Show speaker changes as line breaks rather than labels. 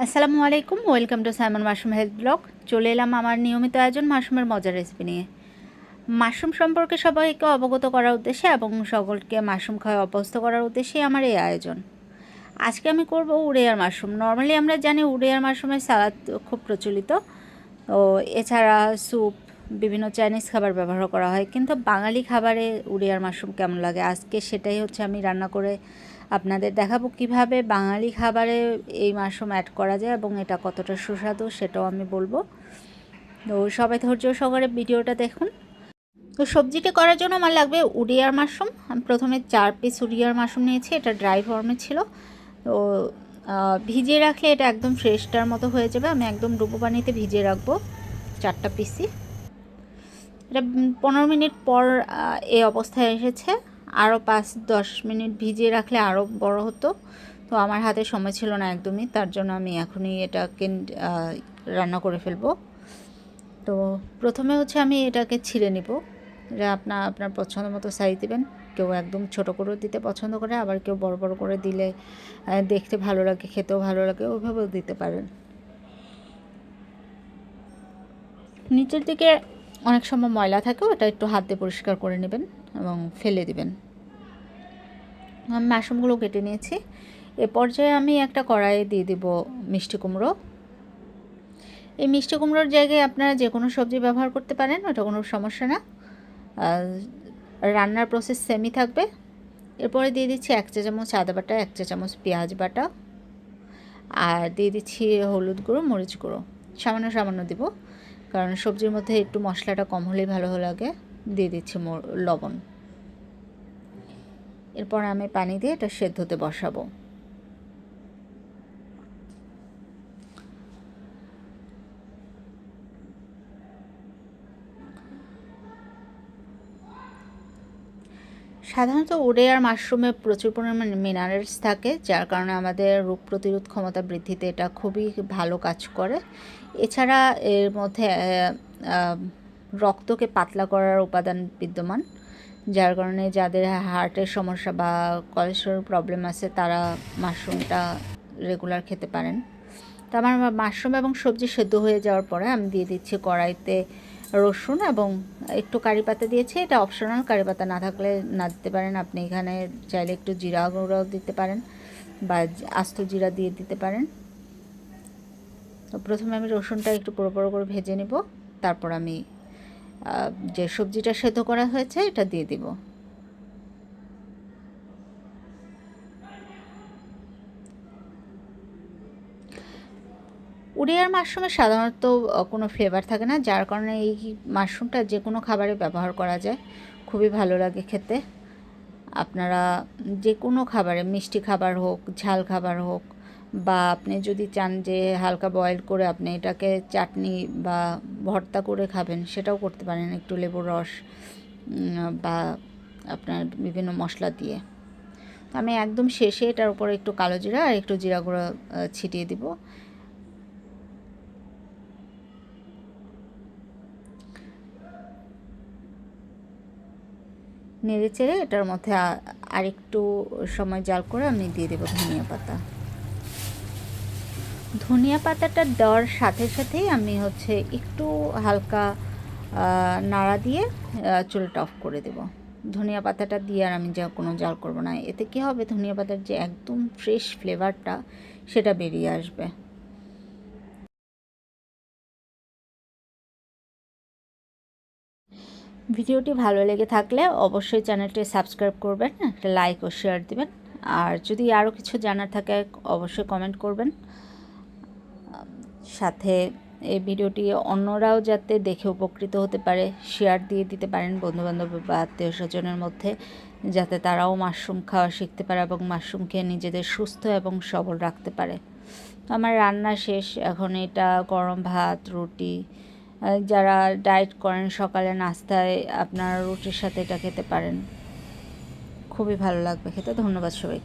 আসসালামু আলাইকুম, welcome to Simon mushroom health blog. চলে এলাম আমার নিয়মিত আয়োজন মাশরুমের মজার রেসিপি নিয়ে। মাশরুম সম্পর্কে সবাইকে অবগত করার উদ্দেশ্যে এবং সকলকে মাশরুম খাওয়া অভ্যস্ত করার উদ্দেশ্যেই আমার এই আয়োজন। আজকে আমি করব উড়িয়ার মাশরুম। নর্মালি আমরা জানি উড়িয়ার মাশরুমের সালাদ খুব প্রচলিত, ও এছাড়া স্যুপ, বিভিন্ন চাইনিজ খাবার ব্যবহার করা হয়, কিন্তু বাঙালি খাবারে উড়িয়ার মাশরুম কেমন লাগে আজকে সেটাই হচ্ছে আমি রান্না করে আপনাদের দেখাবো কিভাবে বাঙালি খাবারে এই মাশরুম অ্যাড করা যায় এবং এটা কতটা সুস্বাদু সেটাও আমি বলবো। তো সবাই ধৈর্য সহকারে ভিডিওটা দেখুন। তো সবজিটা করার জন্য আমার লাগবে উড়িয়ার মাশরুম। আমি প্রথমে 4 পিস উড়িয়ার মাশরুম নিয়েছি, এটা ড্রাই ফর্মে ছিল। তো ভিজিয়ে রাখলে এটা একদম ফ্রেশটার মতো হয়ে যাবে। আমি একদম ডুবো পানিতে ভিজিয়ে রাখবো 4টা পিসই। এটা 15 মিনিট পর এই অবস্থায় এসেছে। আরও 5-10 মিনিট ভিজিয়ে রাখলে আরও বড় হতো, তো আমার হাতে সময় ছিল না একদমই, তার জন্য আমি এখনই এটাকে রান্না করে ফেলবো। তো প্রথমে হচ্ছে আমি এটাকে ছিঁড়ে নিব। এটা আপনার পছন্দ মতো সাইজ দেবেন। কেউ একদম ছোট করেও দিতে পছন্দ করে, আবার কেউ বড় বড় করে দিলে দেখতে ভালো লাগে, খেতেও ভালো লাগে, ওইভাবেও দিতে পারেন। নিচের দিকে অনেক সময় ময়লা থাকে, ওটা একটু হাত দিয়ে পরিষ্কার করে নেবেন এবং ফেলে দিবেন। আমি মাশরুমগুলো কেটে নিয়েছি। এ পর্যায়ে আমি একটা কড়াইয়ে দিয়ে দেব মিষ্টি কুমড়ো। এই মিষ্টি কুমড়োর জায়গায় আপনারা যে কোনো সবজি ব্যবহার করতে পারেন, ওটা কোনো সমস্যা না। রান্নার প্রসেস সেমই থাকবে। এরপরে দিয়ে দিচ্ছি 1 চা চামচ আদা বাটা, 1 চা চামচ পেঁয়াজ বাটা, আর দিয়ে দিচ্ছি হলুদ গুঁড়ো, মরিচ গুঁড়ো সামান্য সামান্য দিব, কারণ সবজির মধ্যে একটু মশলাটা কম হলেই ভালো লাগে। দিয়ে দিচ্ছি লবণ। এরপর আমি পানি দিয়ে এটা সেদ্ধ হতে বসাবো। সাধারণত উড়িয়ার মাশরুমে প্রচুর পরিমাণে মিনারেলস থাকে, যার কারণে আমাদের রোগ প্রতিরোধ ক্ষমতা বৃদ্ধিতে এটা খুবই ভালো কাজ করে। এছাড়া এর মধ্যে রক্তকে পাতলা করার উপাদান বিদ্যমান, যার কারণে যাদের হার্টের সমস্যা বা কোলেস্টেরল প্রবলেম আছে তারা মাশরুমটা রেগুলার খেতে পারেন। তো আমার মাশরুম এবং সবজি সেদ্ধ হয়ে যাওয়ার পরে আমি দিয়ে দিচ্ছি কড়াইতে রসুন এবং একটু কারি পাতা দিয়েছি। এটা অপশনাল, কারি পাতা না থাকলে না দিতে পারেন। আপনি এখানে চাইলে একটু জিরা গুঁড়াও দিতে পারেন বা আস্ত জিরা দিয়ে দিতে পারেন। তো প্রথমে আমি রসুনটা একটু বড় বড় করে ভেজে নেব, তারপর আমি যে সবজিটা সেদ্ধ করা হয়েছে এটা দিয়ে দিব। উড়িয়ার মাশরুমে সাধারণত কোনো ফ্লেভার থাকে না, যার কারণে এই মাশরুমটা যে কোনো খাবারে ব্যবহার করা যায়, খুবই ভালো লাগে খেতে। আপনারা যে কোনো খাবারে, মিষ্টি খাবার হোক, ঝাল খাবার হোক, বা আপনি যদি চান যে হালকা বয়েল করে আপনি এটাকে চাটনি বা ভর্তা করে খাবেন, সেটাও করতে পারেন একটু লেবুর রস বা আপনার বিভিন্ন মশলা দিয়ে। আমি একদম শেষে এটার উপরে একটু কালো জিরা আর একটু জিরা গুঁড়ো ছিটিয়ে দিব। নেড়ে চেড়ে এটার মধ্যে আরেকটু সময় জাল করে আমি দিয়ে দেবো ধনিয়া পাতা। ধনিয়া পাতাটা দেওয়ার সাথে সাথেই আমি হচ্ছে একটু হালকা নাড়া দিয়ে চুলটা অফ করে দেব। ধনিয়া পাতাটা দিয়ে আর আমি কোনো জাল করব না। এতে কী হবে, ধনিয়া পাতার যে একদম ফ্রেশ ফ্লেভারটা সেটা বেরিয়ে আসবে। ভিডিওটি ভালো লেগে থাকলে অবশ্যই চ্যানেলটি সাবস্ক্রাইব করবেন, একটা লাইক ও শেয়ার দিবেন। আর যদি আরও কিছু জানার থাকে অবশ্যই কমেন্ট করবেন। সাথে এই ভিডিওটি অন্যরাও যাতে দেখে উপকৃত হতে পারে শেয়ার দিয়ে দিতে পারেন বন্ধুবান্ধব বা আত্মীয় স্বজনের মধ্যে, যাতে তারাও মাশরুম খাওয়া শিখতে পারে এবং মাশরুম খেয়ে নিজেদের সুস্থ এবং সবল রাখতে পারে। আমার রান্না শেষ, এখন এটা গরম ভাত, রুটি, যারা ডায়েট করেন সকালে নাস্তায় আপনারা রুটির সাথে এটা খেতে পারেন, খুবই ভালো লাগবে খেতে। ধন্যবাদ সবাই।